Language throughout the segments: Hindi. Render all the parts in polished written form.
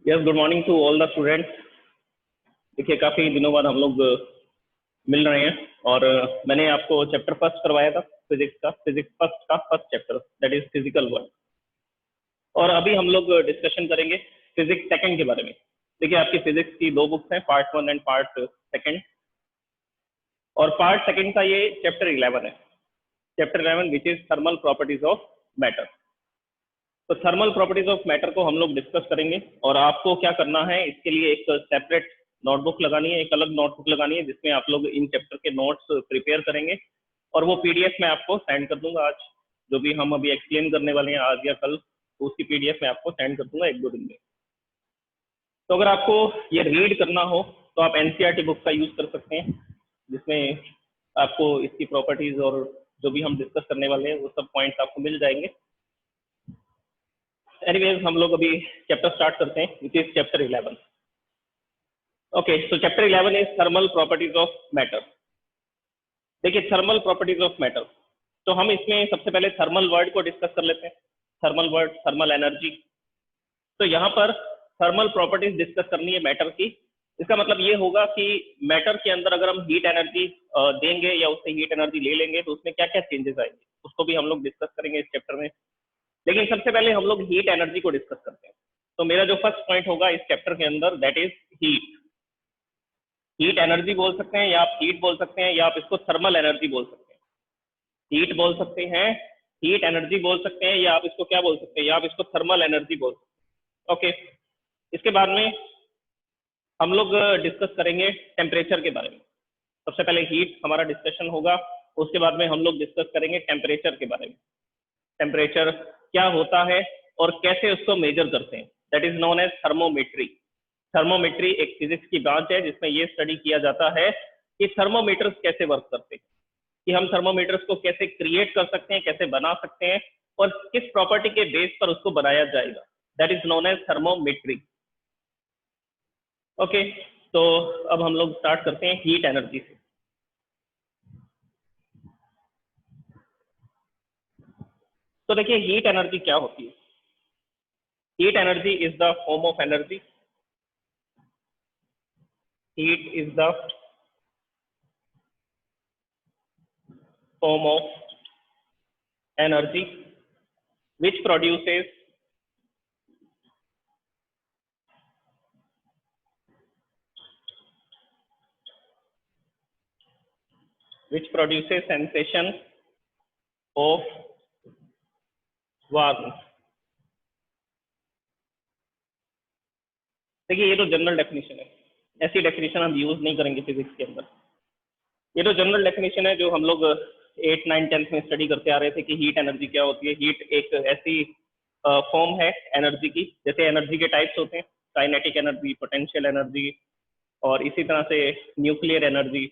Yes, good morning to all the students. देखिए काफ़ी दिनों बाद हम लोग मिल रहे हैं और मैंने आपको चैप्टर फर्स्ट करवाया था फिजिक्स फर्स्ट का first chapter, that is physical world. और अभी हम लोग डिस्कशन करेंगे फिजिक्स सेकंड के बारे में। देखिए आपकी फिजिक्स की दो बुक्स हैं, पार्ट 1 एंड पार्ट सेकंड। और पार्ट सेकंड का ये चैप्टर 11 है, chapter 11 which is thermal properties of matter. तो थर्मल प्रॉपर्टीज ऑफ मैटर को हम लोग डिस्कस करेंगे और आपको क्या करना है, इसके लिए एक सेपरेट नोटबुक लगानी है, एक अलग नोटबुक लगानी है जिसमें आप लोग इन चैप्टर के नोट्स प्रिपेयर करेंगे और वो पीडीएफ मैं आपको सेंड कर दूंगा। आज जो भी हम अभी एक्सप्लेन करने वाले हैं आज या कल, तो उसकी पीडीएफ मैं आपको सेंड कर दूंगा 1-2 दिन में। तो अगर आपको ये रीड करना हो तो आप एनसीईआरटी बुक का यूज कर सकते हैं, जिसमें आपको इसकी प्रॉपर्टीज और जो भी हम डिस्कस करने वाले हैं वो सब पॉइंट्स आपको मिल जाएंगे। एनीवेज हम लोग अभी चैप्टर स्टार्ट करते हैं, which is chapter 11। Okay, so chapter 11 is thermal properties of matter. देखिए थर्मल प्रॉपर्टीज ऑफ मैटर, तो हम इसमें सबसे पहले थर्मल वर्ड को डिस्कस कर लेते हैं। Thermal word, thermal energy. तो यहाँ पर थर्मल प्रॉपर्टीज डिस्कस करनी है मैटर की। इसका मतलब ये होगा कि मैटर के अंदर अगर हम हीट एनर्जी देंगे या उससे हीट एनर्जी ले लेंगे तो उसमें क्या क्या चेंजेस आएंगे, उसको भी हम लोग डिस्कस करेंगे इस चैप्टर में। लेकिन सबसे पहले हम लोग हीट एनर्जी को डिस्कस करते हैं। तो मेरा जो फर्स्ट पॉइंट होगा इस चैप्टर के अंदर, that is heat. Heat energy बोल सकते हैं या आप हीट बोल सकते हैं या आप इसको थर्मल एनर्जी बोल सकते हैं। हीट बोल सकते हैं, हीट एनर्जी बोल सकते हैं, या आप इसको क्या बोल सकते हैं, या आप इसको थर्मल एनर्जी बोल सकते हैं। ओके, इसके बाद में हम लोग डिस्कस करेंगे टेम्परेचर के बारे में। सबसे पहले हीट हमारा डिस्कशन होगा, उसके बाद में हम लोग डिस्कस करेंगे टेम्परेचर के बारे में। टेम्परेचर क्या होता है और कैसे उसको मेजर करते हैं, that is known as thermometry. Thermometry एक फिजिक्स की ब्रांच है जिसमें ये स्टडी किया जाता है कि थर्मोमीटर्स कैसे वर्क करते हैं, कि हम थर्मोमीटर्स को कैसे क्रिएट कर सकते हैं, कैसे बना सकते हैं और किस प्रॉपर्टी के बेस पर उसको बनाया जाएगा, that is known as thermometry. Okay, तो अब हम लोग स्टार्ट करते हैं हीट एनर्जी से। तो देखिए हीट एनर्जी क्या होती है। Heat energy is the form of energy. Heat is the form of energy which produces sensation of warmth। देखिए ये तो जनरल डेफिनेशन है, ऐसी डेफिनेशन हम यूज नहीं करेंगे फिजिक्स के अंदर। ये तो जनरल डेफिनेशन है जो हम लोग 8, 9, 10 में स्टडी करते आ रहे थे कि हीट एनर्जी क्या होती है। हीट एक ऐसी फॉर्म है एनर्जी की, जैसे एनर्जी के टाइप्स होते हैं, काइनेटिक एनर्जी, पोटेंशियल एनर्जी, और इसी तरह से nuclear energy,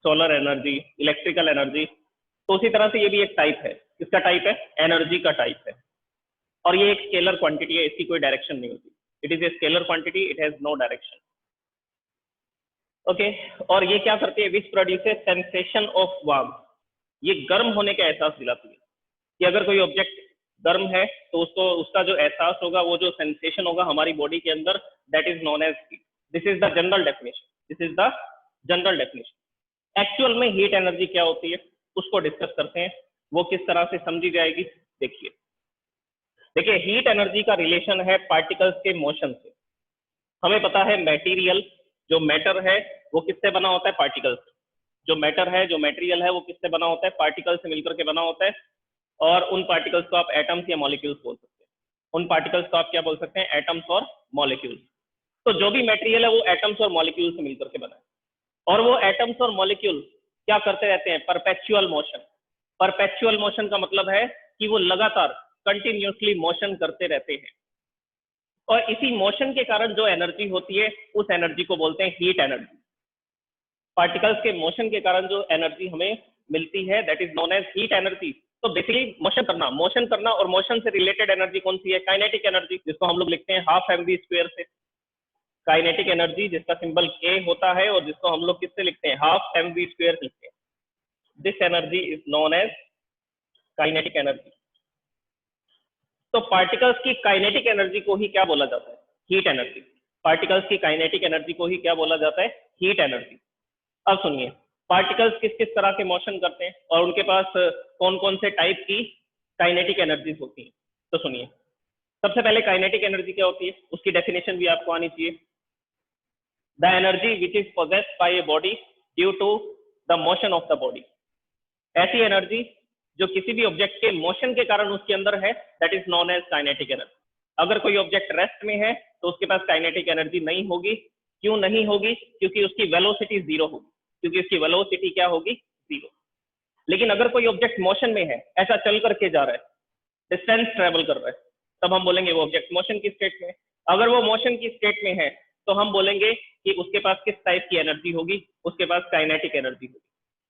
solar energy, electrical energy. तो उसी तरह से ये भी एक टाइप है। किसका टाइप है? एनर्जी का टाइप है। और ये एक स्केलर क्वांटिटी है, इसकी कोई डायरेक्शन नहीं होती। It is a scalar quantity, it has no direction. Okay, और ये क्या करती है? Which produces sensation of warm. ये गर्म होने का एहसास दिलाती है कि अगर कोई ऑब्जेक्ट गर्म है तो उसको उसका जो एहसास होगा, वो जो सेंसेशन होगा हमारी बॉडी के अंदर, that is known as heat. This is the general definition, this is the general definition. Actual में हीट एनर्जी क्या होती है उसको डिस्कस करते हैं, वो किस तरह से समझी जाएगी। देखिए देखिए हीट एनर्जी का रिलेशन है पार्टिकल्स के मोशन से। हमें पता है मटेरियल, जो मैटर है वो किससे बना होता है? पार्टिकल्स। जो मैटर है, जो मटेरियल है, वो किससे बना होता है? पार्टिकल्स से मिलकर के बना होता है। और उन पार्टिकल्स को आप एटम्स या मॉलिक्यूल्स बोल सकते हैं। उन पार्टिकल्स को आप क्या बोल सकते हैं? एटम्स और मॉलिक्यूल्स। तो जो भी मटेरियल है वो एटम्स और मॉलिक्यूल्स से मिलकर के बना है, और वो एटम्स और मॉलिक्यूल क्या करते रहते हैं? Perpetual motion. परपेचुअल मोशन का मतलब है कि वो लगातार कंटिन्यूसली मोशन करते रहते हैं, और इसी मोशन के कारण जो एनर्जी होती है उस एनर्जी को बोलते हैं हीट एनर्जी। पार्टिकल्स के मोशन के कारण जो एनर्जी हमें मिलती है, that is known as heat energy. तो बेसिकली मोशन करना और मोशन से रिलेटेड एनर्जी कौन सी है? काइनेटिक एनर्जी, जिसको हम लोग लिखते हैं हाफ mv² से। काइनेटिक एनर्जी जिसका सिंबल K होता है और जिसको हम लोग किससे लिखते हैं? हाफ mv² लिखते हैं। This energy is known as kinetic energy. तो पार्टिकल्स की काइनेटिक एनर्जी को ही क्या बोला जाता है? Heat energy. पार्टिकल्स की काइनेटिक एनर्जी को ही क्या बोला जाता है? Heat energy. अब सुनिए, पार्टिकल्स किस किस तरह के मोशन करते हैं और उनके पास कौन कौन से टाइप की काइनेटिक एनर्जीज होती हैं। तो सुनिए, सबसे पहले काइनेटिक एनर्जी क्या होती है, उसकी डेफिनेशन भी आपको आनी चाहिए। The energy which is possessed by a body due to the motion of the body. ऐसी एनर्जी जो किसी भी ऑब्जेक्ट के मोशन के कारण उसके अंदर है, that is known as kinetic energy. अगर कोई ऑब्जेक्ट रेस्ट में है तो उसके पास काइनेटिक एनर्जी नहीं होगी। क्यों नहीं होगी? क्योंकि उसकी वेलोसिटी जीरो होगी, क्योंकि उसकी वेलोसिटी क्या होगी? जीरो। लेकिन अगर कोई ऑब्जेक्ट मोशन में है, ऐसा चल करके जा रहा है, डिस्टेंस ट्रेवल कर रहा है, तब हम बोलेंगे वो ऑब्जेक्ट मोशन की स्टेट में है। अगर वो मोशन की स्टेट में है तो हम बोलेंगे कि उसके पास किस टाइप की एनर्जी होगी? उसके पास काइनेटिक एनर्जी होगी।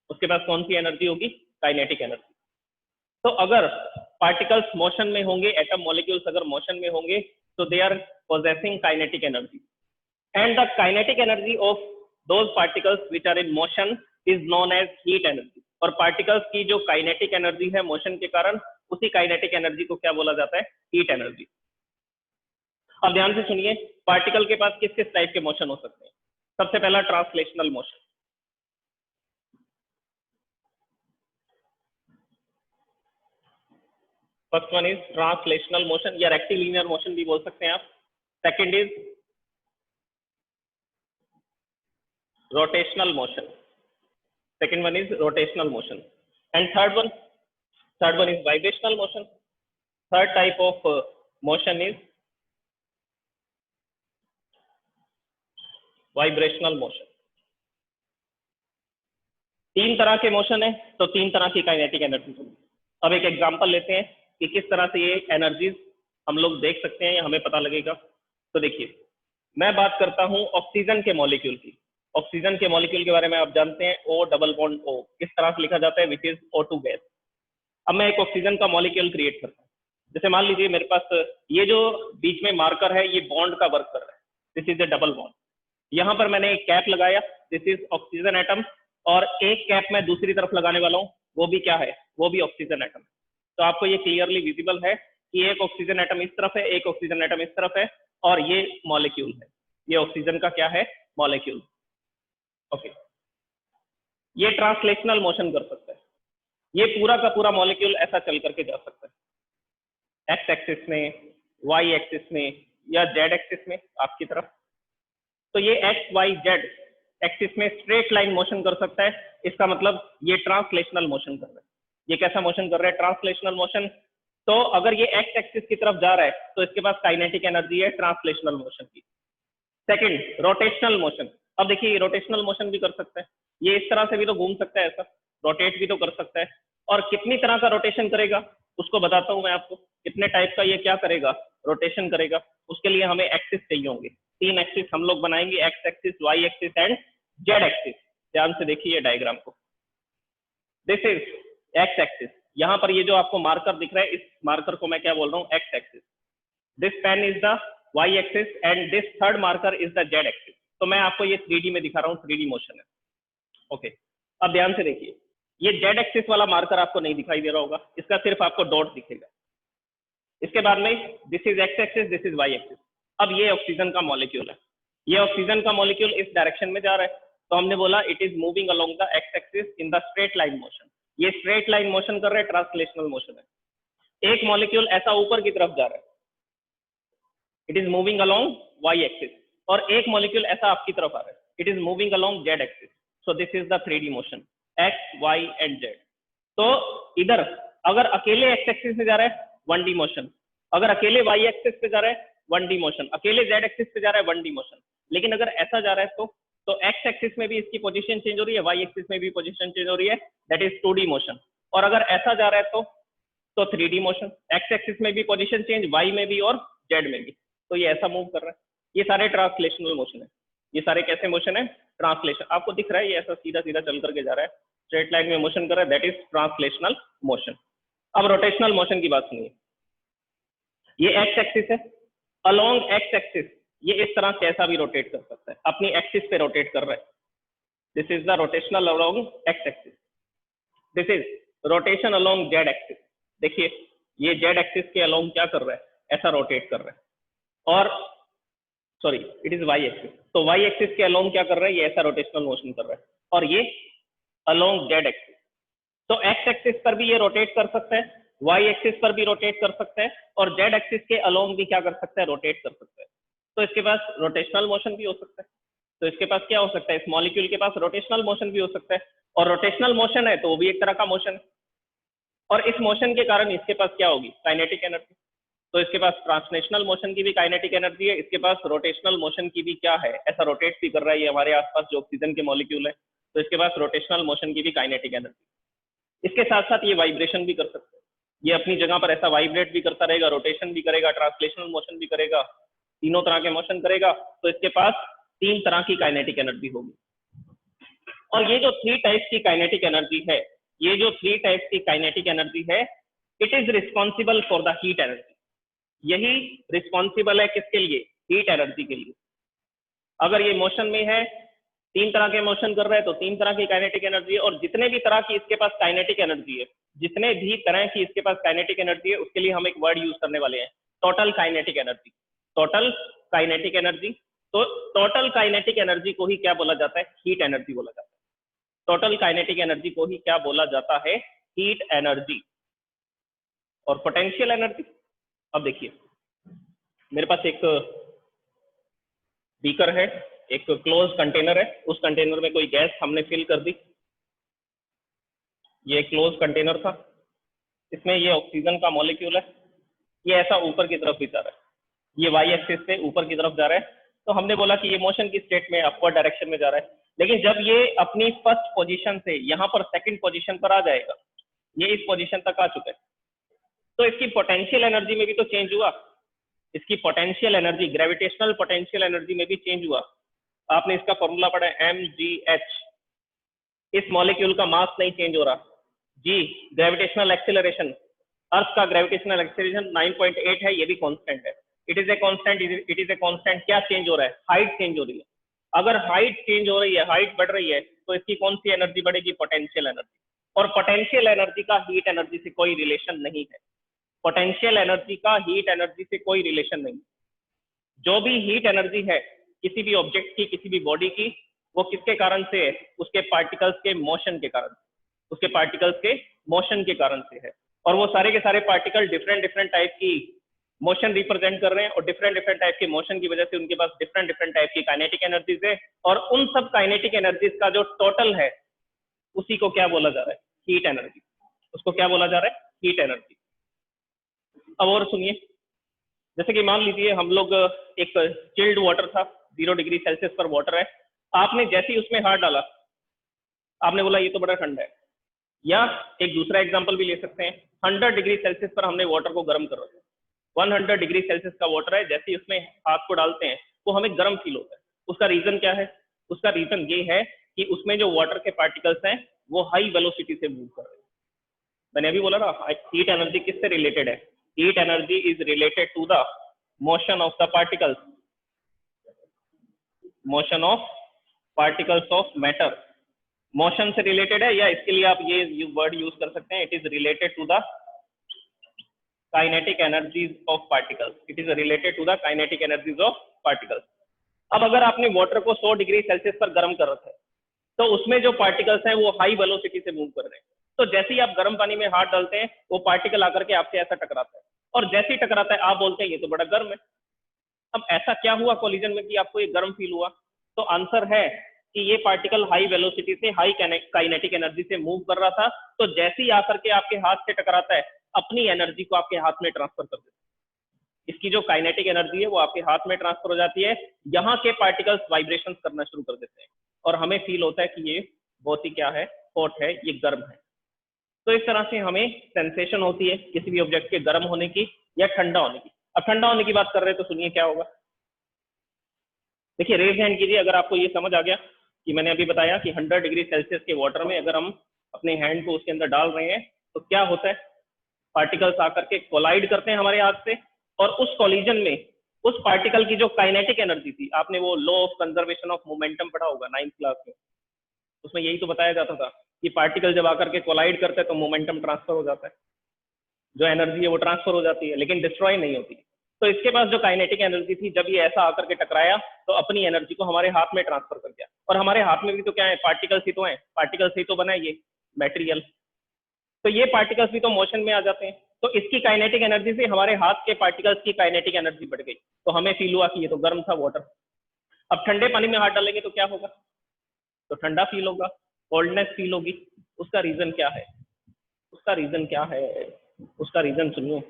उसके पास कौन सी एनर्जी होगी? Kinetic energy. तो अगर पार्टिकल्स मोशन में होंगे, एटम मॉलिक्यूल्स अगर मोशन में होंगे, तो they are possessing kinetic energy, and the kinetic energy of those particles which are in motion is known as heat energy. और पार्टिकल्स की जो काइनेटिक एनर्जी है मोशन के कारण, उसी काइनेटिक एनर्जी को क्या बोला जाता है? Heat energy. अब ध्यान से सुनिए, पार्टिकल के पास किस किस टाइप के मोशन हो सकते हैं। सबसे पहला translational motion. First one is translational motion या रेक्टिलिनियर मोशन भी बोल सकते हैं आप। Second is rotational motion. Second one is rotational motion. And third one is vibrational motion. Third type of motion is vibrational motion. तीन तरह के मोशन है तो तीन तरह की काइनेटिक एनर्जी होगी। अब एक एग्जांपल लेते हैं कि किस तरह से ये एनर्जीज हम लोग देख सकते हैं या हमें पता लगेगा। तो देखिए, मैं बात करता हूं ऑक्सीजन के मॉलिक्यूल की। ऑक्सीजन के मॉलिक्यूल के बारे में आप जानते हैं, O डबल बॉन्ड O किस तरह से लिखा जाता है? Which is O2 gas. अब मैं एक ऑक्सीजन का मॉलिक्यूल क्रिएट करता हूँ। जैसे मान लीजिए मेरे पास ये जो बीच में मार्कर है, ये बॉन्ड का वर्क कर रहा है, this is A double bond. यहाँ पर मैंने एक कैप लगाया, दिस इज ऑक्सीजन एटम, और एक कैप मैं दूसरी तरफ लगाने वाला हूँ, वो भी क्या है? वो भी ऑक्सीजन एटम। तो आपको ये क्लियरली विजिबल है कि एक ऑक्सीजन एटम इस तरफ है, एक ऑक्सीजन एटम इस तरफ है, और ये मॉलिक्यूल है। ये ऑक्सीजन का क्या है? मॉलिक्यूल। ओके, ये ट्रांसलेशनल मोशन कर सकता है। ये पूरा का पूरा मॉलिक्यूल ऐसा चल करके जा सकता है, एक्स एक्सिस में, वाई एक्सिस में, या जेड एक्सिस में आपकी तरफ। तो ये एक्स वाई जेड एक्सिस में स्ट्रेट लाइन मोशन कर सकता है। इसका मतलब ये ट्रांसलेशनल मोशन कर रहा है। ये कैसा मोशन कर रहा है? Translational motion. तो अगर ये एक्स एक्सिस की तरफ जा रहा है तो इसके पास काइनेटिक एनर्जी है ट्रांसलेशनल मोशन की। Second, rotational motion. अब देखिए, रोटेशनल मोशन भी कर सकता है। ये इस तरह से भी तो घूम सकता है, ऐसा रोटेट भी तो कर सकता है। और कितनी तरह का रोटेशन करेगा उसको बताता हूं मैं आपको। कितने टाइप का ये क्या करेगा? रोटेशन करेगा। उसके लिए हमें एक्सिस चाहिए होंगे। तीन एक्सिस हम लोग बनाएंगे, x axis, y axis and z axis. ध्यान से देखिए डायग्राम को। This is x axis. यहाँ पर ये जो आपको मार्कर दिख रहा है, इस मार्कर को मैं क्या बोल रहा हूँ? X axis. This pen is the y axis and this third marker is the z axis. तो मैं आपको ये 3D में दिखा रहा हूँ, 3D मोशन है। ओके, अब ध्यान से देखिए, ये जेड एक्सिस वाला मार्कर आपको नहीं दिखाई दे रहा होगा, इसका सिर्फ आपको डॉट दिखेगा। इसके बाद में this is x axis, this is y axis. अब ये ऑक्सीजन का मॉलिक्यूल है, ये ऑक्सीजन का मॉलिक्यूल इस डायरेक्शन में जा रहा है, तो हमने बोला it is moving along the x axis in the straight line motion. ये स्ट्रेट लाइन मोशन कर रहा है, ट्रांसलेशनल मोशन है। एक मॉलिक्यूल ऐसा ऊपर की तरफ जा रहा है, it is moving along y axis, और एक मॉलिक्यूल ऐसा आपकी तरफ आ रहा है, it is moving along z axis. So this is the 3D motion, x y and z. तो इधर अगर अकेले एक्स एक्सिस में जा रहा है 1D मोशन, अगर अकेले वाई एक्सिस पे जा रहा है 1D मोशन, अकेले जेड एक्सिस पे जा रहा है 1D मोशन। लेकिन अगर ऐसा जा रहा है तो एक्स एक्सिस में भी इसकी पोजीशन चेंज हो रही है, वाई एक्सिस में भी पोजीशन चेंज हो रही है, दैट इज 2D मोशन। और अगर ऐसा जा रहा है तो 3D मोशन, एक्स एक्सिस में भी पोजीशन चेंज, वाई में भी और जेड में भी। तो ये ऐसा मूव कर रहा है। ये सारे ट्रांसलेशनल मोशन है। ये सारे कैसे मोशन है? ट्रांसलेशन। आपको दिख रहा है ये ऐसा सीधा सीधा चल करके जा रहा है, स्ट्रेट लाइन में मोशन कर रहा है, दैट इज ट्रांसलेशनल मोशन। अब रोटेशनल मोशन की बात सुनिए। ये एक्स एक्सिस है, अलोंग एक्स एक्सिस ये इस तरह कैसा भी रोटेट कर सकता है, अपनी एक्सिस पे रोटेट कर रहा है। This is the rotational along x axis. This is rotation along z axis. देखिए, ये जेड एक्सिस के अलोंग क्या कर रहा है? ऐसा रोटेट कर रहा है। और sorry it is y axis. तो वाई एक्सिस के अलोंग क्या कर रहा है, ये ऐसा रोटेशनल मोशन कर रहा है, और ये अलोंग जेड एक्सिस। तो एक्स एक्सिस पर भी ये रोटेट कर सकता है, वाई एक्सिस पर भी रोटेट कर सकता है, और जेड एक्सिस के अलोंग भी क्या कर सकता है, रोटेट कर सकता है। तो इसके पास रोटेशनल मोशन भी हो सकता है। तो इसके पास क्या हो सकता है, इस मॉलिक्यूल के पास रोटेशनल मोशन भी हो सकता है, और रोटेशनल मोशन है तो वो भी एक तरह का मोशन है, और इस मोशन के कारण इसके पास क्या होगी, काइनेटिक एनर्जी। तो इसके पास ट्रांसलेशनल मोशन की भी काइनेटिक एनर्जी है, इसके पास रोटेशनल मोशन की भी क्या है, ऐसा रोटेट भी कर रहा है ये हमारे आसपास जो ऑक्सीजन के मॉलिक्यूल है, तो इसके पास रोटेशनल मोशन की भी काइनेटिक एनर्जी। इसके साथ साथ ये वाइब्रेशन भी कर सकते हैं, ये अपनी जगह पर ऐसा वाइब्रेट भी करता रहेगा, रोटेशन भी करेगा, ट्रांसलेशनल मोशन भी करेगा, तीनों तरह के मोशन करेगा। तो इसके पास 3 तरह की काइनेटिक एनर्जी होगी। और ये जो 3 टाइप्स की काइनेटिक एनर्जी है, ये जो 3 टाइप्स की काइनेटिक एनर्जी है, it is responsible for the heat energy. यही रिस्पॉन्सिबल है किसके लिए, हीट एनर्जी के लिए। अगर ये मोशन में है, 3 तरह के मोशन कर रहा है, तो 3 तरह की काइनेटिक एनर्जी है, और जितने भी तरह की इसके पास काइनेटिक एनर्जी है, जितने भी तरह की इसके पास काइनेटिक एनर्जी है, उसके लिए हम एक वर्ड यूज करने वाले हैं, total kinetic energy. Total kinetic energy. तो टोटल काइनेटिक एनर्जी को ही क्या बोला जाता है, हीट एनर्जी बोला जाता है। टोटल काइनेटिक एनर्जी को ही क्या बोला जाता है, हीट एनर्जी। और पोटेंशियल एनर्जी, अब देखिए मेरे पास एक बीकर है, एक क्लोज कंटेनर है, उस कंटेनर में कोई गैस हमने फिल कर दी, ये क्लोज कंटेनर था, इसमें ये ऑक्सीजन का मॉलिक्यूल है, ये ऐसा ऊपर की तरफ भी जा रहा है, ये वाई एक्सिस से ऊपर की तरफ जा रहा है। तो हमने बोला कि ये मोशन की स्टेट में अपवर्ड डायरेक्शन में जा रहा है, लेकिन जब ये अपनी फर्स्ट पोजीशन से यहाँ पर सेकंड पोजीशन पर आ जाएगा, ये इस पोजीशन तक आ चुका है, तो इसकी पोटेंशियल एनर्जी में भी तो चेंज हुआ, इसकी potential energy, gravitational potential energy में भी चेंज हुआ। आपने इसका फॉर्मूला पढ़ा है mgh। इस मॉलिक्यूल का मास नहीं चेंज हो रहा, जी ग्रेविटेशनल एक्सेलरेशन, अर्थ का ग्रेविटेशनल एक्सेलरेशन 9.8 है, ये भी कांस्टेंट है, it is a constant, it is a constant. क्या चेंज हो रहा है, हाइट चेंज हो रही है। अगर हाइट चेंज हो रही है, हाइट बढ़ रही है, तो इसकी कौन सी एनर्जी बढ़ेगी, पोटेंशियल एनर्जी। और पोटेंशियल एनर्जी का हीट एनर्जी से कोई रिलेशन नहीं है, पोटेंशियल एनर्जी का हीट एनर्जी से कोई रिलेशन नहीं। जो भी हीट एनर्जी है किसी भी ऑब्जेक्ट की, किसी भी बॉडी की, वो किसके कारण से है, उसके पार्टिकल्स के मोशन के कारण, उसके पार्टिकल्स के मोशन के कारण से है। और वो सारे के सारे पार्टिकल डिफरेंट डिफरेंट टाइप की मोशन रिप्रेजेंट कर रहे हैं, और डिफरेंट डिफरेंट टाइप के मोशन की वजह से उनके पास डिफरेंट डिफरेंट टाइप की काइनेटिक एनर्जीज है, और उन सब काइनेटिक एनर्जीज का जो टोटल है उसी को क्या बोला जा रहा है, हीट एनर्जी। उसको क्या बोला जा रहा है, हीट एनर्जी। अब और सुनिए, जैसे कि मान लीजिए हम लोग एक चिल्ड वाटर था, 0 डिग्री सेल्सियस पर वाटर है, आपने जैसे ही उसमें हाथ डाला, आपने बोला ये तो बड़ा ठंडा है। या एक दूसरा एग्जांपल भी ले सकते हैं, 100 डिग्री सेल्सियस पर हमने वाटर को गर्म कर रखा है, 100 डिग्री सेल्सियस का वाटर है, जैसे ही उसमें हाथ को डालते हैं तो हमें गर्म फील होता है। उसका रीजन क्या है, उसका रीजन ये है कि उसमें जो वाटर के पार्टिकल्स हैं वो हाई वेलोसिटी से मूव कर रहे हैं। मैंने अभी बोला ना, हीट एनर्जी किससे रिलेटेड है, heat energy is related to the motion of the particles, motion of particles of matter. Motion से रिलेटेड है, या इसके लिए आप ये वर्ड यूज कर सकते हैं, it is related to the kinetic energies of particles, it is related to the kinetic energies of particles. अब अगर आपने वाटर को 100 डिग्री सेल्सियस पर गर्म कर रखा है, तो उसमें जो पार्टिकल्स हैं वो हाई वेलोसिटी से मूव कर रहे हैं, तो जैसे ही आप गर्म पानी में हाथ डालते हैं वो पार्टिकल आकर के आपसे ऐसा टकराता है, और जैसे ही टकराता है आप बोलते हैं ये तो बड़ा गर्म है। अब ऐसा क्या हुआ कोलिजन में कि आपको ये गर्म फील हुआ, तो आंसर है कि ये पार्टिकल हाई वेलोसिटी से हाई काइनेटिक एनर्जी से मूव कर रहा था, तो जैसे ही आकर के आपके हाथ से टकराता है अपनी एनर्जी को आपके हाथ में ट्रांसफर कर देता है। इसकी जो काइनेटिक एनर्जी है वो आपके हाथ में ट्रांसफर हो जाती है, यहाँ के पार्टिकल्स वाइब्रेशन करना शुरू कर देते हैं, और हमें फील होता है कि ये बहुत ही क्या है, हॉट है, ये गर्म है। तो इस तरह से हमें सेंसेशन होती है किसी भी ऑब्जेक्ट के गर्म होने की या ठंडा होने की। अब ठंडा होने की बात कर रहे हैं तो सुनिए क्या होगा। देखिए रेज हैंड कीजिए अगर आपको ये समझ आ गया कि मैंने अभी बताया कि 100 डिग्री सेल्सियस के वाटर में अगर हम अपने हैंड को उसके अंदर डाल रहे हैं तो क्या होता है, पार्टिकल्स आकर के कोलाइड करते हैं हमारे हाथ से, और उस कोलिजन में उस पार्टिकल की जो काइनेटिक एनर्जी थी, आपने वो law of conservation of momentum पढ़ा होगा 9th क्लास में, उसमें यही तो बताया जाता था कि पार्टिकल जब आकर के कोलाइड करते हैं तो मोमेंटम ट्रांसफर हो जाता है, जो एनर्जी है वो ट्रांसफर हो जाती है, लेकिन डिस्ट्रॉय नहीं होती। तो इसके पास जो काइनेटिक एनर्जी थी, जब ये ऐसा आकर के टकराया तो अपनी एनर्जी को हमारे हाथ में ट्रांसफर कर दिया। और हमारे हाथ में भी तो क्या है, पार्टिकल्स ही तो हैं, पार्टिकल्स ही तो बना है ये मटेरियल, तो ये पार्टिकल्स भी तो मोशन में आ जाते हैं। तो इसकी काइनेटिक एनर्जी से हमारे हाथ के पार्टिकल्स की काइनेटिक एनर्जी बढ़ गई, तो हमें फील हुआ कि ये तो गर्म था वाटर। अब ठंडे पानी में हाथ डालेंगे तो क्या होगा, तो ठंडा फील होगा, कोल्डनेस फील होगी। उसका रीजन क्या है, उसका रीजन क्या है, उसका रीजन सुनिए।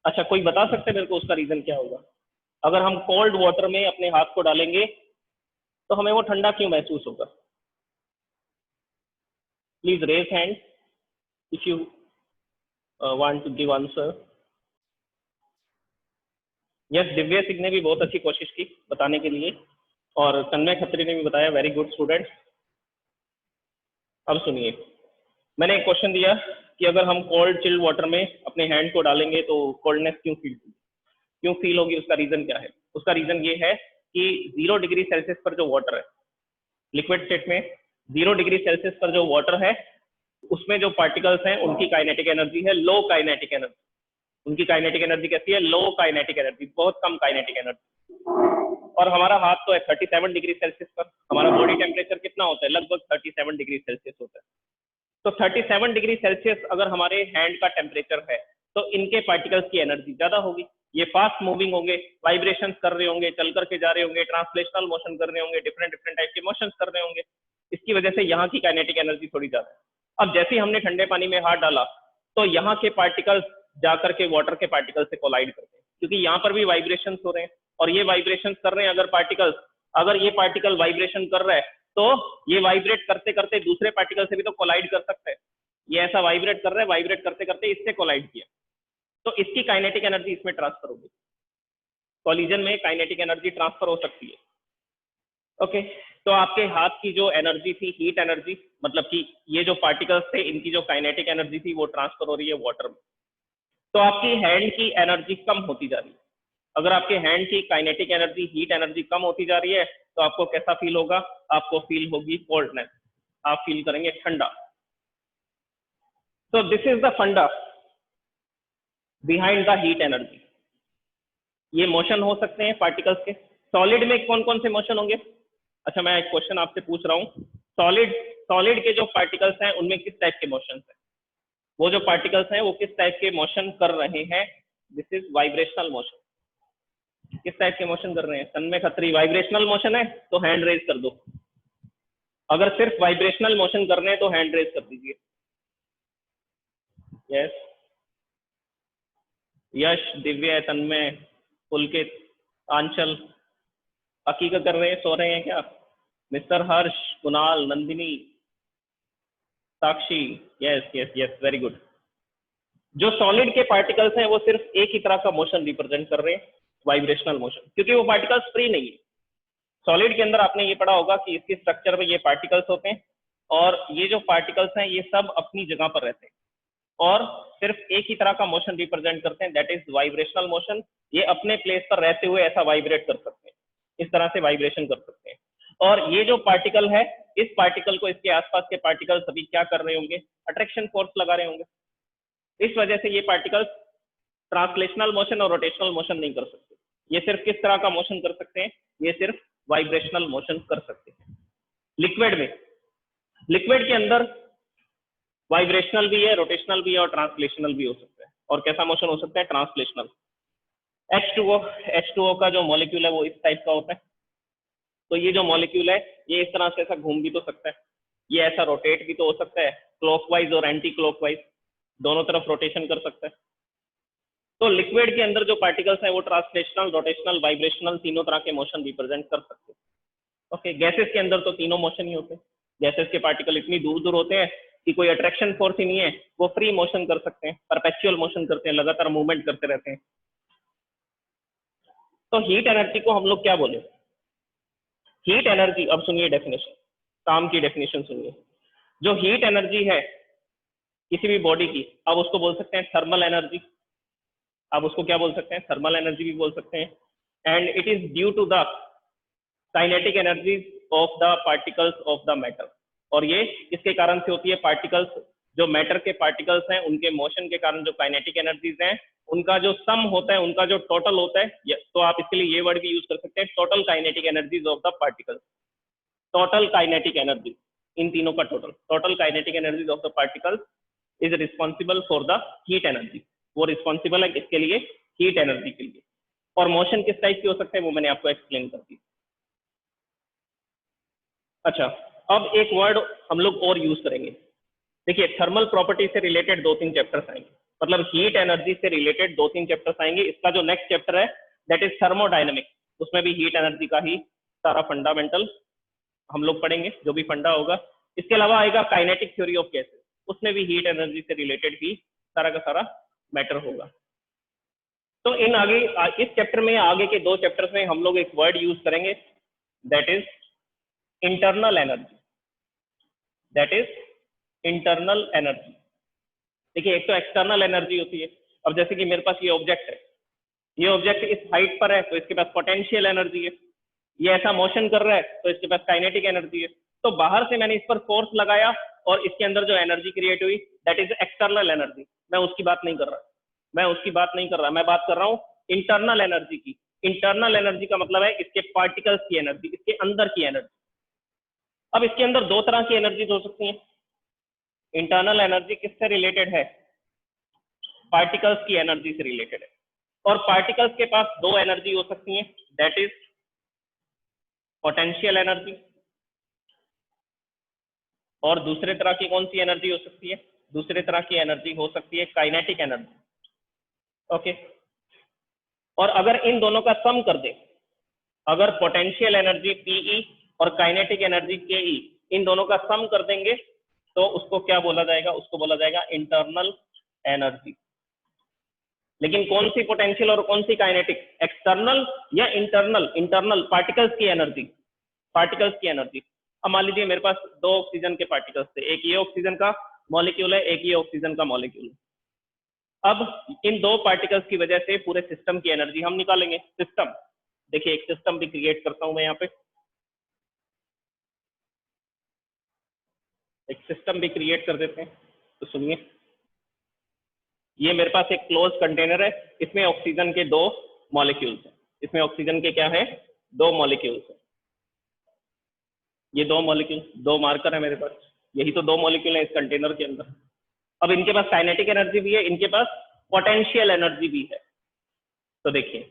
अच्छा, कोई बता सकते हैं मेरे को उसका रीजन क्या होगा? अगर हम कोल्ड वाटर में अपने हाथ को डालेंगे तो हमें वो ठंडा क्यों महसूस होगा? Please raise hand if you want to give answer. Yes, Divya Singh ने भी बहुत अच्छी कोशिश की बताने के लिए, और तन्मय खत्री ने भी बताया, वेरी गुड स्टूडेंट। अब सुनिए, मैंने एक क्वेश्चन दिया कि अगर हम कोल्ड चिल्ड वाटर में अपने हैंड को डालेंगे तो कोल्डनेस क्यों फील होगी, उसका रीजन क्या है? उसका रीजन ये है कि 0 डिग्री सेल्सियस पर जो वाटर है, लिक्विड स्टेट में 0 डिग्री सेल्सियस पर जो वाटर है, उसमें जो पार्टिकल्स हैं उनकी काइनेटिक एनर्जी है लो काइनेटिक एनर्जी। उनकी काइनेटिक एनर्जी कैसी है? लो काइनेटिक एनर्जी, बहुत कम काइनेटिक एनर्जी। और हमारा हाथ तो है 37 डिग्री सेल्सियस पर, हमारा बॉडी टेम्परेचर कितना होता है? लगभग 37 डिग्री सेल्सियस होता है। तो 37 डिग्री सेल्सियस अगर हमारे हैंड का टेम्परेचर है तो इनके पार्टिकल्स की एनर्जी ज्यादा होगी। ये फास्ट मूविंग होंगे, वाइब्रेशंस कर रहे होंगे, चल करके जा रहे होंगे, ट्रांसलेशनल मोशन कर रहे होंगे, डिफरेंट डिफरेंट टाइप के मोशंस कर रहे होंगे। इसकी वजह से यहाँ की काइनेटिक एनर्जी थोड़ी ज्यादा है। अब जैसे ही हमने ठंडे पानी में हाथ डाला तो यहाँ के पार्टिकल्स जाकर के वाटर के पार्टिकल से कोलाइड करते हैं, क्योंकि यहाँ पर भी वाइब्रेशन हो रहे हैं, और ये वाइब्रेशन कर रहे हैं। अगर ये पार्टिकल वाइब्रेशन कर रहा है तो ये वाइब्रेट करते करते दूसरे पार्टिकल से भी तो कोलाइड कर सकता है। ये ऐसा वाइब्रेट कर रहा है, वाइब्रेट करते करते इससे कोलाइड किया, तो इसकी काइनेटिक एनर्जी इसमें ट्रांसफर होगी। कॉलिजन में काइनेटिक एनर्जी ट्रांसफर हो सकती है। ओके, तो आपके हाथ की जो एनर्जी थी, हीट एनर्जी, मतलब कि ये जो पार्टिकल्स थे इनकी जो काइनेटिक एनर्जी थी वो ट्रांसफर हो रही है वाटर में। तो आपकी हैंड की एनर्जी कम होती जा रही है। अगर आपके हैंड की काइनेटिक एनर्जी, हीट एनर्जी कम होती जा रही है तो आपको कैसा फील होगा? आपको फील होगी कोल्डनेस, आप फील करेंगे ठंडा। तो दिस इज द फंडा बिहाइंड द हीट एनर्जी। ये मोशन हो सकते हैं पार्टिकल्स के। सॉलिड में कौन कौन से मोशन होंगे? अच्छा, मैं एक क्वेश्चन आपसे पूछ रहा हूँ, सॉलिड के जो पार्टिकल्स हैं उनमें किस टाइप के मोशन है? वो जो पार्टिकल्स हैं वो किस टाइप के मोशन कर रहे हैं? This is vibrational motion. किस टाइप के मोशन कर रहे हैं? तन्मय खत्री, वाइब्रेशनल मोशन है तो हैंड रेज कर दो। अगर सिर्फ वाइब्रेशनल मोशन कर रहे हैं तो हैंड रेज कर दीजिए। यस, यश, दिव्य, तन्मय, पुलकित, आंचल, हकीकत कर रहे हैं, सो रहे हैं क्या? Mister Harsh, Kunal, Nandini, Sakshi, yes yes yes, very good. जो सॉलिड के पार्टिकल्स हैं वो सिर्फ एक ही तरह का मोशन रिप्रेजेंट कर रहे हैं, वाइब्रेशनल मोशन, क्योंकि वो पार्टिकल्स फ्री नहीं है। सॉलिड के अंदर आपने ये पढ़ा होगा कि इसके स्ट्रक्चर में ये पार्टिकल्स होते हैं, और ये जो पार्टिकल्स हैं ये सब अपनी जगह पर रहते हैं और सिर्फ एक ही तरह का मोशन रिप्रेजेंट करते हैं, दैट इज वाइब्रेशनल मोशन। ये अपने प्लेस पर रहते हुए ऐसा वाइब्रेट कर सकते हैं, इस तरह से वाइब्रेशन कर सकते हैं। और ये जो पार्टिकल है, इस पार्टिकल को इसके आसपास के पार्टिकल सभी क्या कर रहे होंगे? अट्रैक्शन फोर्स लगा रहे होंगे। इस वजह से ये पार्टिकल्स ट्रांसलेशनल मोशन और रोटेशनल मोशन नहीं कर सकते। ये सिर्फ किस तरह का मोशन कर सकते हैं? ये सिर्फ वाइब्रेशनल मोशन कर सकते हैं। लिक्विड के अंदर वाइब्रेशनल भी है, रोटेशनल भी है और ट्रांसलेशनल भी हो सकता है। और कैसा मोशन हो सकता है? ट्रांसलेशनल। H2O का जो मॉलिक्यूल है वो इस टाइप का होता है। तो ये जो मॉलिक्यूल है ये इस तरह से ऐसा घूम भी तो सकता है, ये ऐसा रोटेट भी तो हो सकता है, क्लॉकवाइज और एंटी क्लॉकवाइज दोनों तरफ रोटेशन कर सकता है। तो लिक्विड के अंदर जो पार्टिकल्स हैं वो ट्रांसलेशनल, रोटेशनल, वाइब्रेशनल तीनों तरह के मोशन रिप्रेजेंट कर सकते हैं। ओके, गैसेस के अंदर तो तीनों मोशन ही होते हैं। गैसेस के पार्टिकल इतनी दूर दूर होते हैं कि कोई अट्रैक्शन फोर्स ही नहीं है, वो फ्री मोशन कर सकते हैं, परपेचुअल मोशन करते हैं, लगातार मूवमेंट करते रहते हैं। तो हीट एनर्जी को हम लोग क्या बोले? हीट एनर्जी, अब सुनिए डेफिनेशन, काम की डेफिनेशन सुनिए। जो हीट एनर्जी है किसी भी बॉडी की, अब उसको बोल सकते हैं थर्मल एनर्जी। अब उसको क्या बोल सकते हैं? थर्मल एनर्जी भी बोल सकते हैं। And it is due to the kinetic energy of the particles of the matter. और ये इसके कारण से होती है, पार्टिकल्स जो मैटर के पार्टिकल्स हैं उनके मोशन के कारण जो काइनेटिक एनर्जीज हैं उनका जो सम होता है, उनका जो टोटल होता है, तो आप इसके लिए ये वर्ड भी यूज कर सकते हैं, total kinetic energies of the particles. Total kinetic energy, इन तीनों का total kinetic energies of the particles is responsible for the heat energy. वो रिस्पॉन्सिबल है किसके लिए? हीट एनर्जी के लिए। और मोशन किस टाइप की हो सकते हैं वो मैंने आपको एक्सप्लेन कर दी। अच्छा, अब एक वर्ड हम लोग और यूज करेंगे। देखिए, थर्मल प्रॉपर्टी से रिलेटेड 2-3 चैप्टर्स आएंगे, मतलब हीट एनर्जी से रिलेटेड 2-3 चैप्टर्स आएंगे। इसका जो नेक्स्ट चैप्टर है दैट इज थर्मोडायनेमिक्स, उसमें भी हीट एनर्जी का ही सारा फंडामेंटल हम लोग पढ़ेंगे, जो भी फंडा होगा। इसके अलावा आएगा काइनेटिक थ्योरी ऑफ गैसेस, उसमें भी हीट एनर्जी से रिलेटेड ही सारा का सारा मैटर होगा। तो इन आगे इस चैप्टर में, आगे के 2 चैप्टर्स में हम लोग एक वर्ड यूज करेंगे that is internal energy. That is internal energy. देखिए, एक तो एक्सटर्नल एनर्जी होती है। अब जैसे कि मेरे पास ये ऑब्जेक्ट है, ये ऑब्जेक्ट इस हाइट पर है तो इसके पास पोटेंशियल एनर्जी है। ये ऐसा मोशन कर रहा है तो इसके पास काइनेटिक एनर्जी है। तो बाहर से मैंने इस पर फोर्स लगाया और इसके अंदर जो एनर्जी क्रिएट हुई दैट इज एक्सटर्नल एनर्जी। मैं उसकी बात नहीं कर रहा, मैं बात कर रहा हूँ इंटरनल एनर्जी की। इंटरनल एनर्जी का मतलब है इसके पार्टिकल्स की एनर्जी, इसके अंदर की एनर्जी। अब इसके अंदर 2 तरह की एनर्जीज हो सकती हैं। इंटरनल एनर्जी किससे रिलेटेड है? पार्टिकल्स की एनर्जी से रिलेटेड है। और पार्टिकल्स के पास 2 एनर्जी हो सकती हैं, दैट इज पोटेंशियल एनर्जी, और दूसरे तरह की कौन सी एनर्जी हो सकती है? दूसरे तरह की एनर्जी हो सकती है काइनेटिक एनर्जी। ओके, और अगर इन दोनों का सम कर दे, अगर पोटेंशियल एनर्जी Pe और काइनेटिक एनर्जी Ke, इन दोनों का सम कर देंगे तो उसको क्या बोला जाएगा? उसको बोला जाएगा इंटरनल एनर्जी। लेकिन कौन सी पोटेंशियल और कौन सी काइनेटिक? एक्सटर्नल या इंटरनल? इंटरनल पार्टिकल्स की एनर्जी, पार्टिकल्स की एनर्जी। अब मान लीजिए मेरे पास 2 ऑक्सीजन के पार्टिकल्स थे, एक ये ऑक्सीजन का मॉलिक्यूल है, एक ये ऑक्सीजन का मॉलिक्यूल है। अब इन 2 पार्टिकल्स की वजह से पूरे सिस्टम की एनर्जी हम निकालेंगे। सिस्टम, देखिए एक सिस्टम भी क्रिएट करता हूं मैं यहाँ पे, एक सिस्टम भी क्रिएट कर देते हैं। तो सुनिए, ये मेरे पास एक क्लोज कंटेनर है, इसमें ऑक्सीजन के 2 मॉलिक्यूल्स हैं। इसमें ऑक्सीजन के क्या है? 2 मॉलिक्यूल्स हैं। ये 2 मॉलिक्यूल, 2 मार्कर है मेरे पास, यही तो 2 मॉलिक्यूल है इस कंटेनर के अंदर। अब इनके पास काइनेटिक एनर्जी भी है, इनके पास पोटेंशियल एनर्जी भी है। तो देखिए,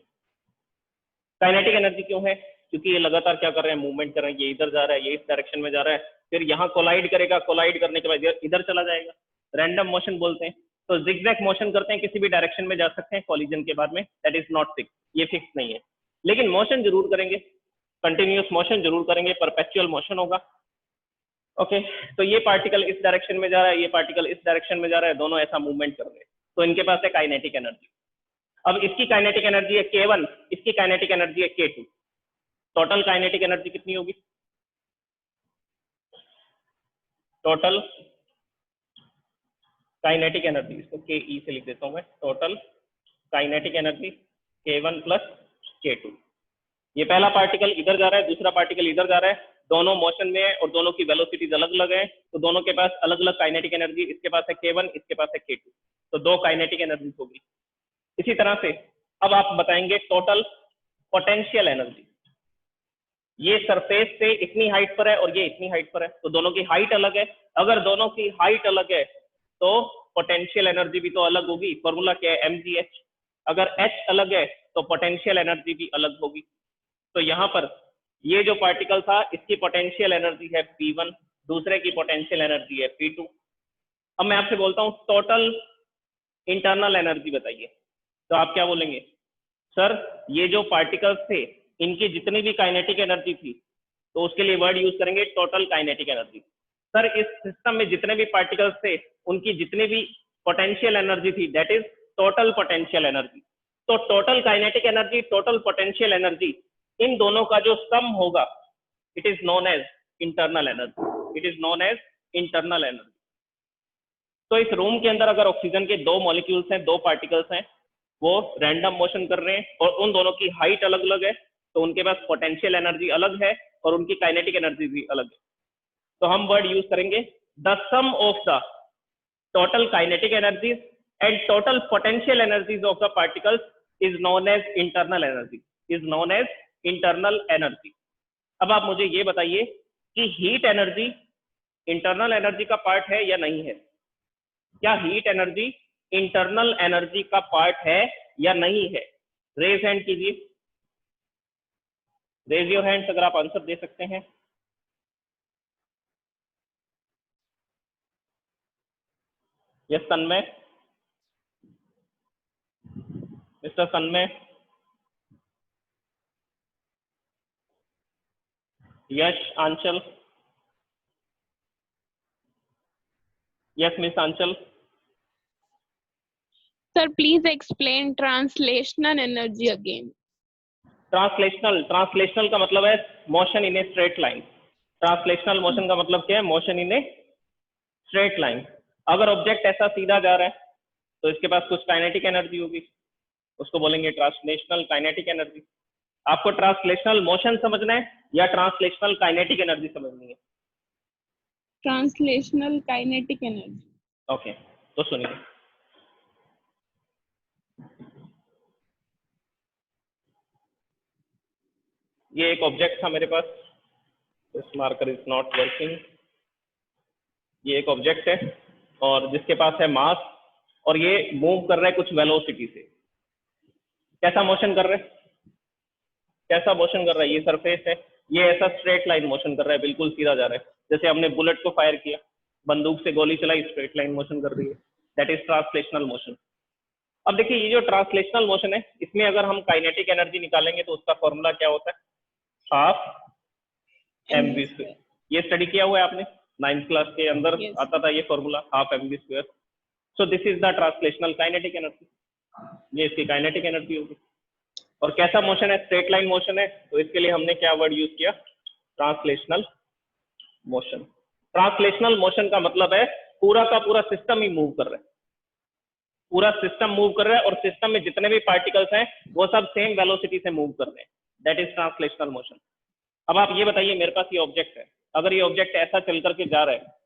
काइनेटिक एनर्जी क्यों है? क्योंकि ये लगातार क्या कर रहे हैं? मूवमेंट कर रहे हैं। ये इधर जा रहा है, ये इस डायरेक्शन में जा रहा है, फिर यहाँ कोलाइड करेगा, कोलाइड करने के बाद इधर चला जाएगा, रैंडम मोशन बोलते हैं। तो जिगजैग मोशन करते हैं, किसी भी डायरेक्शन में जा सकते हैं कॉलिजन के बाद में, दैट इज नॉट फिक्स, ये फिक्स नहीं है। लेकिन मोशन जरूर करेंगे, कंटिन्यूस मोशन जरूर करेंगे, परपेचुअल मोशन होगा। ओके, तो ये पार्टिकल इस डायरेक्शन में जा रहा है, ये पार्टिकल इस डायरेक्शन में जा रहा है, दोनों ऐसा मूवमेंट कर रहे हैं, तो इनके पास है काइनेटिक एनर्जी। अब इसकी काइनेटिक एनर्जी है K1, इसकी काइनेटिक एनर्जी है K2। टोटल काइनेटिक एनर्जी कितनी होगी? टोटल काइनेटिक एनर्जी, इसको Ke से लिख देता हूं मैं, total kinetic energy K1 plus K2। ये पहला पार्टिकल इधर जा रहा है, दूसरा पार्टिकल इधर जा रहा है, दोनों मोशन में है और दोनों की वेलोसिटीज अलग अलग है, तो दोनों के पास अलग अलग काइनेटिक एनर्जी, इसके पास है K1, इसके पास है K2, तो 2 काइनेटिक एनर्जी होगी। इसी तरह से अब आप बताएंगे टोटल पोटेंशियल एनर्जी। ये सरफेस से इतनी हाइट पर है और ये इतनी हाइट पर है, तो दोनों की हाइट अलग है। अगर दोनों की हाइट अलग है तो पोटेंशियल एनर्जी भी तो अलग होगी। फॉर्मूला क्या है? mgh। अगर h अलग है तो पोटेंशियल एनर्जी भी अलग होगी। तो यहाँ पर ये जो पार्टिकल था इसकी पोटेंशियल एनर्जी है P1, दूसरे की पोटेंशियल एनर्जी है P2। अब मैं आपसे बोलता हूँ टोटल इंटरनल एनर्जी बताइए, तो आप क्या बोलेंगे? सर ये जो पार्टिकल्स थे इनकी जितनी भी काइनेटिक एनर्जी थी, तो उसके लिए वर्ड यूज करेंगे टोटल काइनेटिक एनर्जी। सर इस सिस्टम में जितने भी पार्टिकल्स थे उनकी जितनी भी पोटेंशियल एनर्जी थी that is total potential energy. तो total kinetic energy, total potential energy, इन दोनों का जो सम होगा it is known as internal energy. It is known as internal energy. तो इस रूम के अंदर अगर ऑक्सीजन के 2 मॉलिक्यूल्स हैं, 2 पार्टिकल्स हैं, वो रैंडम मोशन कर रहे हैं और उन दोनों की हाइट अलग अलग है, तो उनके पास पोटेंशियल एनर्जी अलग है और उनकी काइनेटिक एनर्जी भी अलग है। तो हम वर्ड यूज करेंगे the sum of the total kinetic energies and total potential energies of the particles is known as internal energy, is known as internal energy. अब आप मुझे ये बताइए कि हीट एनर्जी इंटरनल एनर्जी का पार्ट है या नहीं है? क्या हीट एनर्जी इंटरनल एनर्जी का पार्ट है या नहीं है? रेज हैंड कीजिए, रेज योर हैंड्स अगर आप आंसर दे सकते हैं। Yes Tanmay, mister Tanmay, Yash, Aanchal, yes miss Aanchal. Sir, please explain translational energy again. Translational का मतलब है motion in a straight line. Translational motion का मतलब क्या है? Motion in a straight line. अगर ऑब्जेक्ट ऐसा सीधा जा रहा है तो इसके पास कुछ काइनेटिक एनर्जी होगी, उसको बोलेंगे ट्रांसलेशनल काइनेटिक एनर्जी। आपको ट्रांसलेशनल मोशन समझना है या ट्रांसलेशनल काइनेटिक एनर्जी समझनी है? Translational kinetic energy. ओके, तो सुनिए, ये एक ऑब्जेक्ट था मेरे पास, this marker is not working. ये एक ऑब्जेक्ट है और जिसके पास है मास और ये मूव कर रहा है कुछ वेलोसिटी से। कैसा मोशन कर रहा है? कैसा मोशन कर रहा है? ये सरफेस है, ये ऐसा स्ट्रेट लाइन मोशन कर रहा है, बिल्कुल सीधा जा रहा है। जैसे हमने बुलेट को फायर किया, बंदूक से गोली चलाई, स्ट्रेट लाइन मोशन कर रही है, दैट इज ट्रांसलेशनल मोशन। अब देखिए, ये जो ट्रांसलेशनल मोशन है, इसमें अगर हम काइनेटिक एनर्जी निकालेंगे तो उसका फॉर्मूला क्या होता है? Half mv²। ये स्टडी किया हुआ है आपने 9th क्लास के अंदर? Yes. आता था ये formula, half mv²। So this is the translational kinetic energy, ये इसकी काइनेटिक एनर्जी होगी। और कैसा मोशन है? स्ट्रेट लाइन मोशन है, तो इसके लिए हमने क्या वर्ड यूज किया? Translational motion. ट्रांसलेशनल मोशन का मतलब है पूरा का पूरा सिस्टम ही मूव कर रहा है, पूरा सिस्टम मूव कर रहा है और सिस्टम में जितने भी पार्टिकल्स हैं वो सब सेम वेलोसिटी से मूव कर रहे हैं, दैट इज ट्रांसलेशनल मोशन। अब आप ये बताइए, मेरे पास ये ऑब्जेक्ट है, अगर ये ऑब्जेक्ट ऐसा चल करके जा रहा है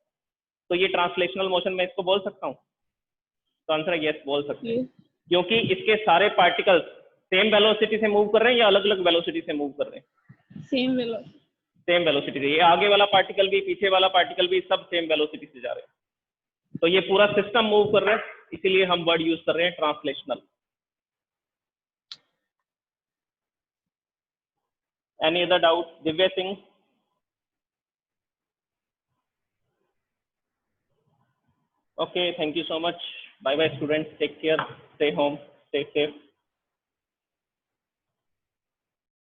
तो ये ट्रांसलेशनल मोशन में इसको बोल सकता हूँ? तो आंसर है यस, बोल सकते हैं, क्योंकि इसके सारे पार्टिकल्स सेम वेलोसिटी से मूव कर रहे हैं या अलग अलग वेलोसिटी से मूव कर रहे हैं? Same velocity. सेम वेलोसिटी से। ये आगे वाला पार्टिकल भी, पीछे वाला पार्टिकल भी, सब सेम वेलोसिटी से जा रहे हैं, तो ये पूरा सिस्टम मूव कर रहा है, इसीलिए हम वर्ड यूज कर रहे हैं translational. Any other doubt? Divya Singh? Okay, thank you so much. Bye bye students, take care, stay home, stay safe.